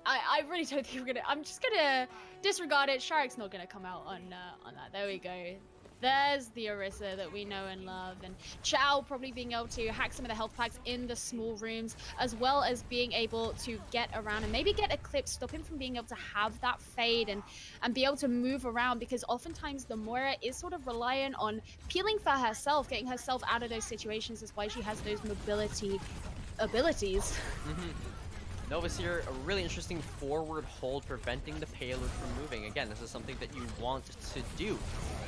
I really don't think we're gonna. I'm just gonna disregard it. Sharik's not gonna come out on that. There we go. There's the Orisa that we know and love, and Chow probably being able to hack some of the health packs in the small rooms, as well as being able to get around and maybe get Eclipse, stop him from being able to have that fade and be able to move around, because oftentimes the Moira is sort of reliant on peeling for herself, getting herself out of those situations. That's why she has those mobility abilities. Novus here, a really interesting forward hold, preventing the payload from moving. Again, this is something that you want to do.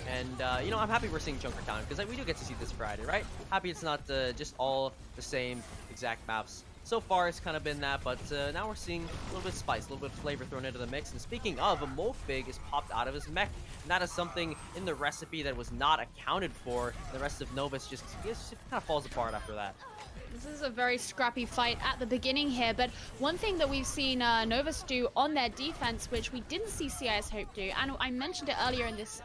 And, you know, I'm happy we're seeing Junkertown, because we do get to see this Friday, right? Happy it's not just all the same exact maps So far, it's kind of been that, but now we're seeing a little bit of spice, a little bit of flavor thrown into the mix. And speaking of, Molfig is popped out of his mech, and that is something in the recipe that was not accounted for. The rest of Novus just kind of falls apart after that. This is a very scrappy fight at the beginning here, but one thing that we've seen Novus do on their defense, which we didn't see CIS Hope do, and I mentioned it earlier in this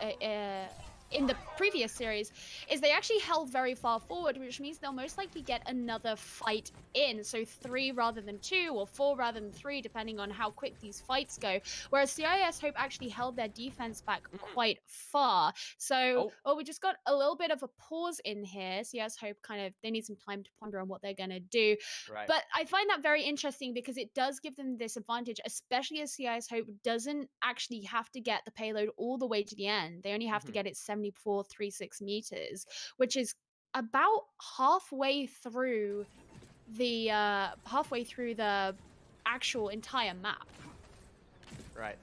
in the previous series, is they actually held very far forward, which means they'll most likely get another fight in. So 3 rather than 2, or 4 rather than 3, depending on how quick these fights go. Whereas CIS Hope actually held their defense back quite far. So, we just got a little bit of a pause in here. CIS Hope they need some time to ponder on what they're going to do. Right. But I find that very interesting because it does give them this advantage, especially as CIS Hope doesn't actually have to get the payload all the way to the end. They only have to get it 74.36 meters, which is about halfway through the actual entire map. Right.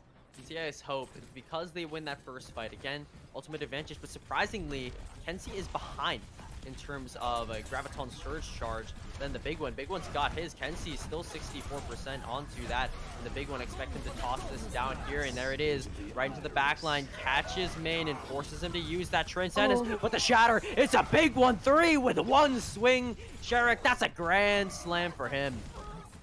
CIS Hope, because they win that first fight, again, ultimate advantage, but surprisingly, Kenzie is behind in terms of a Graviton Surge charge than the big one. Big one's got his. Kenzie is still 64% onto that, and the big one expect him to toss this down here, and there it is, right into the back line, catches main and forces him to use that Transcendence, but the Shatter, it's a big 1-3 with one swing. Sherrick, that's a grand slam for him.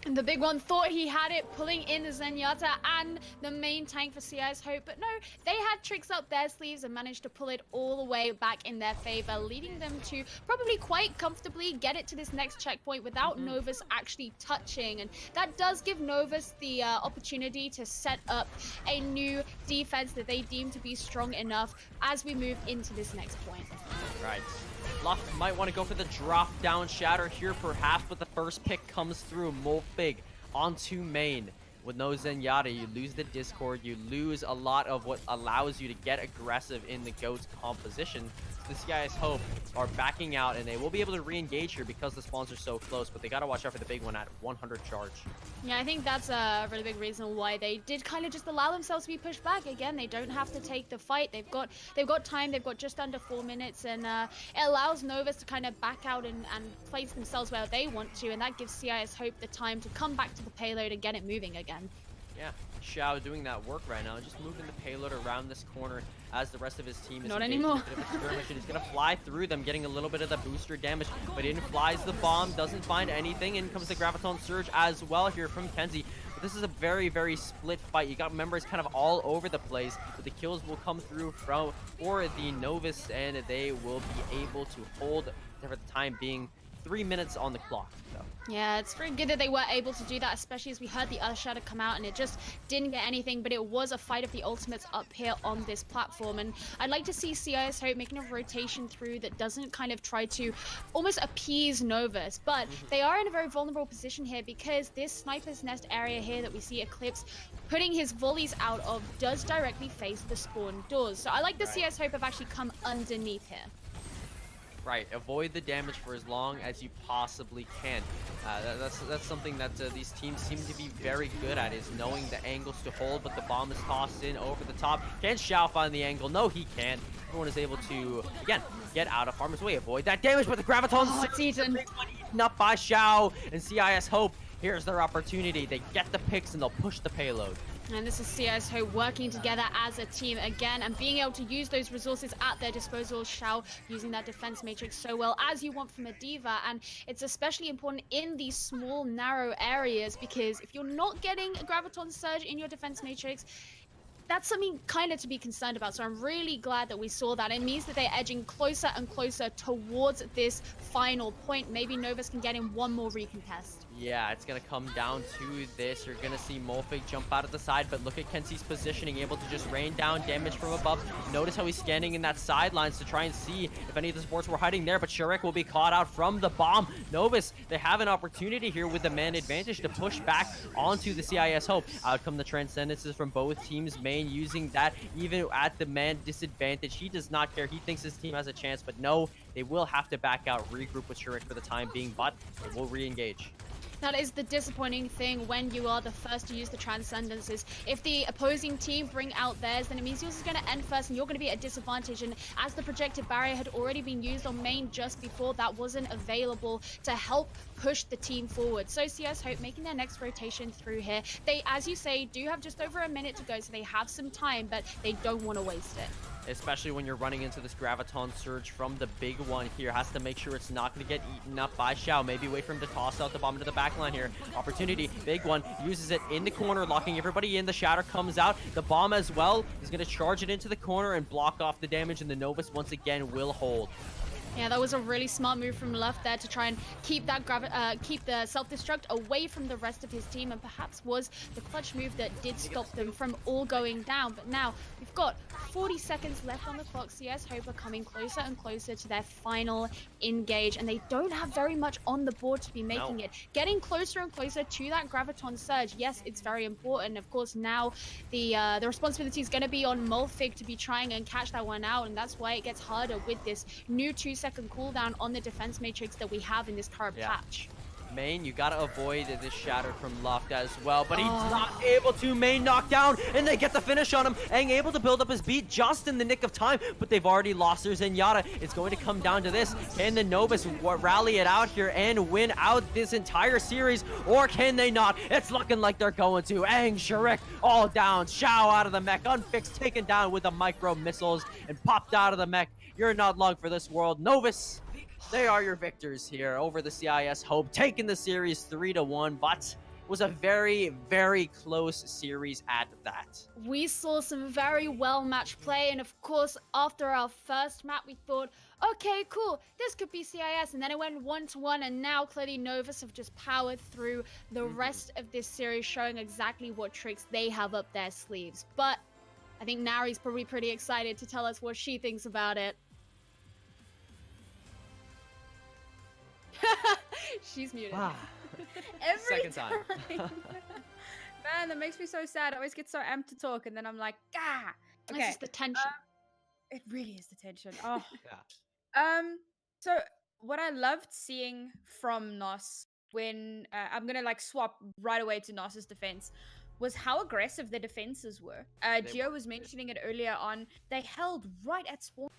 And the big one thought he had it, pulling in the Zenyatta and the main tank for CIS Hope, but no, they had tricks up their sleeves and managed to pull it all the way back in their favor, leading them to probably quite comfortably get it to this next checkpoint without Novus actually touching. And that does give Novus the opportunity to set up a new defense that they deem to be strong enough as we move into this next point. Right. Luft might want to go for the drop down Shatter here perhaps, but the first pick comes through. Molfig onto main. With no Zenyatta, you lose the Discord, you lose a lot of what allows you to get aggressive in the GOAT's composition. The CIS Hope are backing out, and they will be able to re-engage here because the spawns are so close, but they gotta watch out for the big one at 100 charge. Yeah, I think that's a really big reason why they did kind of just allow themselves to be pushed back. Again, they don't have to take the fight. They've got time. They've got just under 4 minutes, and it allows Novus to kind of back out and place themselves where they want to, and that gives CIS Hope the time to come back to the payload and get it moving again. Yeah, Xiao doing that work right now, just moving the payload around this corner as the rest of his team is not anymore. He's gonna fly through them, getting a little bit of the booster damage, but in flies the bomb, doesn't find anything. In comes the Graviton Surge as well here from Kenzie. But this is a very, very split fight. You got members kind of all over the place, but the kills will come through for the Novus, and they will be able to hold for the time being 3 minutes on the clock. So. Yeah, it's very good that they were able to do that, especially as we heard the Earth Shatter come out and it just didn't get anything, but it was a fight of the ultimates up here on this platform. And I'd like to see CIS Hope making a rotation through that doesn't kind of try to almost appease Novus, but they are in a very vulnerable position here because this Sniper's Nest area here that we see Eclipse putting his volleys out of does directly face the spawn doors. So I like the CIS Hope have actually come underneath here. Right, avoid the damage for as long as you possibly can. That's something that these teams seem to be very good at, is knowing the angles to hold, but the bomb is tossed in over the top. Can Xiao find the angle? No, he can't. Everyone is able to, again, get out of harm's way, avoid that damage, but the Graviton it's eaten. Eaten up by Xiao, and CIS Hope, here's their opportunity. They get the picks and they'll push the payload. And this is CIS Hope working together as a team again and being able to use those resources at their disposal. Xiao using that defense matrix so well as you want from a diva, and it's especially important in these small narrow areas because if you're not getting a Graviton Surge in your defense matrix, that's something kind of to be concerned about. So I'm really glad that we saw that. It means that they're edging closer and closer towards this final point. Maybe Novus can get in one more recontest. Yeah, it's going to come down to this. You're going to see Molfig jump out of the side, but look at Kenzie's positioning, able to just rain down damage from above. Notice how he's scanning in that sidelines to try and see if any of the supports were hiding there, but Sherrick will be caught out from the bomb. Novus, they have an opportunity here with the man advantage to push back onto the CIS Hope. Out come the Transcendences from both teams. Main using that even at the man disadvantage. He does not care. He thinks his team has a chance, but no, they will have to back out, regroup with Sherrick for the time being, but they will re-engage. That is the disappointing thing when you are the first to use the Transcendences. If the opposing team bring out theirs, then it means yours is going to end first and you're going to be at a disadvantage. And as the projected barrier had already been used on main just before, that wasn't available to help push the team forward. So CS Hope making their next rotation through here. They, as you say, do have just over a minute to go, so they have some time, but they don't want to waste it. Especially when you're running into this Graviton Surge from the big one here. Has to make sure it's not going to get eaten up by Xiao. Maybe wait for him to toss out the bomb into the back line here. Opportunity, big one, uses it in the corner, locking everybody in. The Shatter comes out. The bomb as well. He's going to charge it into the corner and block off the damage, and the Novus once again will hold. Yeah, that was a really smart move from Luff there to try and keep that keep the self-destruct away from the rest of his team, and perhaps was the clutch move that did stop them from all going down. But now we've got 40 seconds left on the clock. CS Hope are coming closer and closer to their final engage, and they don't have very much on the board to be making it. Getting closer and closer to that Graviton Surge, yes, it's very important. Of course, now the responsibility is going to be on Molfig to be trying and catch that one out, and that's why it gets harder with this new 2-second cooldown on the defense matrix that we have in this current patch. Main, you gotta avoid this shatter from Luft as well, but he's not able to. Main knockdown, and they get the finish on him. Aang able to build up his beat just in the nick of time, but they've already lost their Zenyatta. It's going to come down to this. Can the Novus rally it out here and win out this entire series, or can they not? It's looking like they're going to. Aang, Sharek, all down. Xiao out of the mech. Unfixed, taken down with the micro missiles and popped out of the mech. You're not long for this world. Novus, they are your victors here over the CIS Hope, taking the series 3-1, but it was a very, very close series at that. We saw some very well-matched play, and of course, after our first map, we thought, okay, cool, this could be CIS, and then it went 1-1, and now clearly Novus have just powered through the rest of this series, showing exactly what tricks they have up their sleeves. But I think Nari's probably pretty excited to tell us what she thinks about it. She's muted. Wow. Every Second time. Man, that makes me so sad. I always get so amped to talk, and then I'm like, gah. Okay. It's just the tension. It really is the tension. Oh. Yeah. So what I loved seeing from Nos when I'm gonna like swap right away to Nos's defense was how aggressive the defenses were. Gio was mentioning it earlier on. They held right at spawn.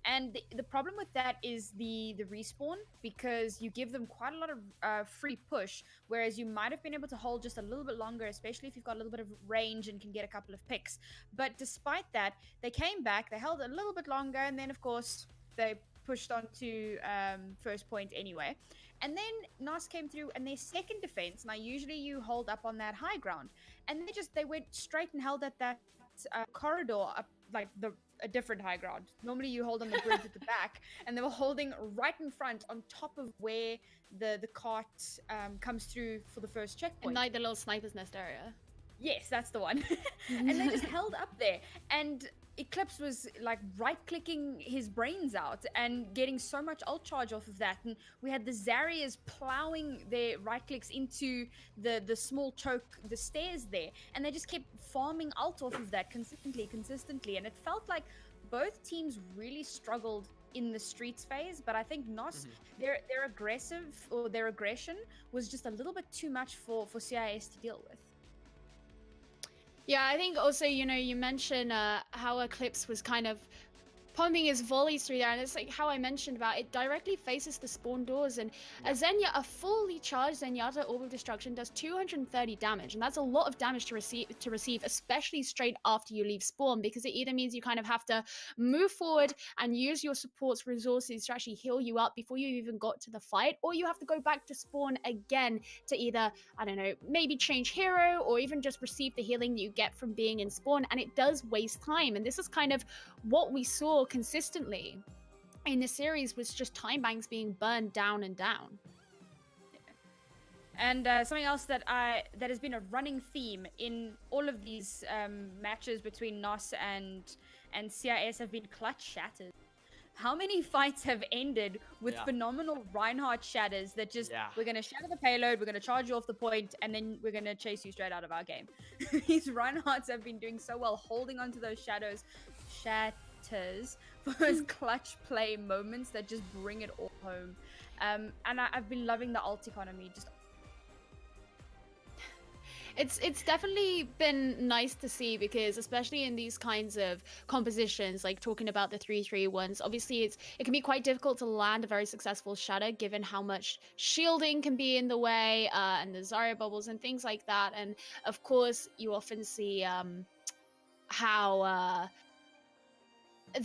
And the problem with that is the respawn, because you give them quite a lot of free push, whereas you might have been able to hold just a little bit longer, especially if you've got a little bit of range and can get a couple of picks. But despite that, they came back, they held a little bit longer, and then of course they pushed on to first point anyway. And then Nos came through, and their second defense, now usually you hold up on that high ground, and they went straight and held at that corridor up, like a different high ground. Normally you hold on the bridge at the back, and they were holding right in front on top of where the cart comes through for the first checkpoint. Like the little sniper's nest area. Yes, that's the one. And they just held up there, and Eclipse was like right-clicking his brains out and getting so much ult charge off of that, and we had the Zarya's plowing their right-clicks into the small choke, the stairs there, and they just kept farming ult off of that consistently, and it felt like both teams really struggled in the streets phase, but I think Nos, their aggressive, or their aggression was just a little bit too much for CIS to deal with. Yeah, I think also, you know, you mentioned how Eclipse was kind of pumping his volleys through there, and it's like how I mentioned about it directly faces the spawn doors, and a fully charged Zenyatta Orb of Destruction does 230 damage, and that's a lot of damage to receive, especially straight after you leave spawn, because it either means you kind of have to move forward and use your support's resources to actually heal you up before you even got to the fight, or you have to go back to spawn again to either, I don't know, maybe change hero, or even just receive the healing that you get from being in spawn, and it does waste time, and this is kind of what we saw consistently in the series, was just time banks being burned down and down. And something else that has been a running theme in all of these matches between Nos and CIS have been clutch shatters. How many fights have ended with phenomenal Reinhardt shatters that just, we're going to shatter the payload, we're going to charge you off the point, and then we're going to chase you straight out of our game. These Reinhardts have been doing so well, holding onto those shatters for those clutch play moments that just bring it all home. And I've been loving the ult economy, just It's definitely been nice to see, because especially in these kinds of compositions, like talking about the 3-3 ones, obviously it can be quite difficult to land a very successful shatter given how much shielding can be in the way, and the Zarya bubbles and things like that. And of course you often see how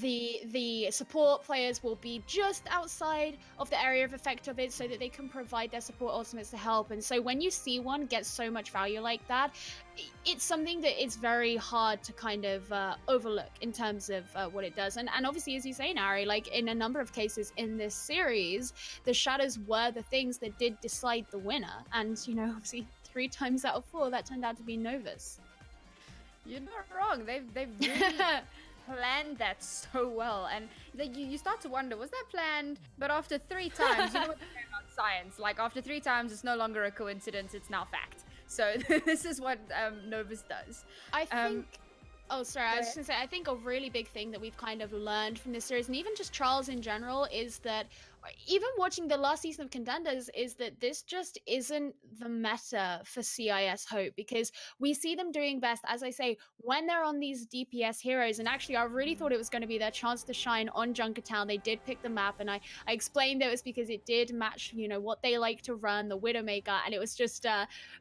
the support players will be just outside of the area of effect of it so that they can provide their support ultimates to help. And so when you see one get so much value like that, it's something that it's very hard to kind of overlook in terms of what it does. And obviously, as you say, Nari, like in a number of cases in this series, the shatters were the things that did decide the winner. And, you know, obviously 3 times out of 4, that turned out to be Novus. You're not wrong. They've really planned that so well, and like you start to wonder, was that planned? But after 3 times, you know what they say about science, like after 3 times it's no longer a coincidence, it's now fact. So this is what Novus does. I think oh, sorry, I was just gonna say, I think a really big thing that we've kind of learned from this series, and even just Trials in general, is that even watching the last season of Contenders, is that this just isn't the meta for CIS Hope, because we see them doing best, as I say, when they're on these DPS heroes. And actually, I really thought it was going to be their chance to shine on Junkertown. They did pick the map, and I explained that it was because it did match, you know, what they like to run, the Widowmaker, and it was just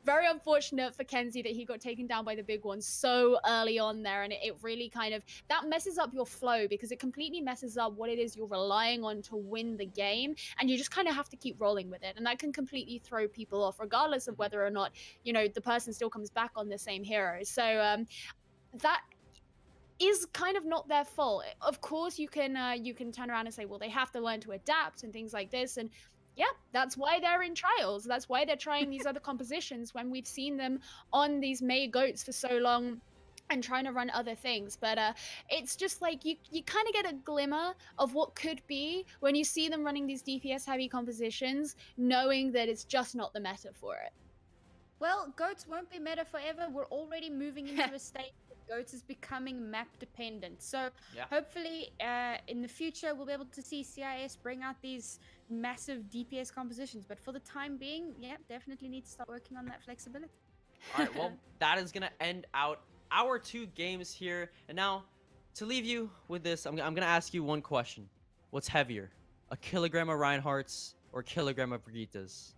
very unfortunate for Kenzie that he got taken down by the big one so early on there. And it really kind of, that messes up your flow, because it completely messes up what it is you're relying on to win the game. And you just kind of have to keep rolling with it, and that can completely throw people off, regardless of whether or not, you know, the person still comes back on the same hero. So that is kind of not their fault. Of course, you can turn around and say, well, they have to learn to adapt and things like this. And yeah, that's why they're in trials. That's why they're trying these other compositions when we've seen them on these May goats for so long and trying to run other things. But it's just like you kind of get a glimmer of what could be when you see them running these DPS heavy compositions, knowing that it's just not the meta for it. Well, goats won't be meta forever. We're already moving into a state that goats is becoming map dependent. So hopefully in the future we'll be able to see CIS bring out these massive DPS compositions. But for the time being, yeah, definitely need to start working on that flexibility. All right, well, that is gonna end out our 2 games here. And now, to leave you with this, I'm gonna ask you one question. What's heavier, a kilogram of Reinhardt's or a kilogram of Brigitta's?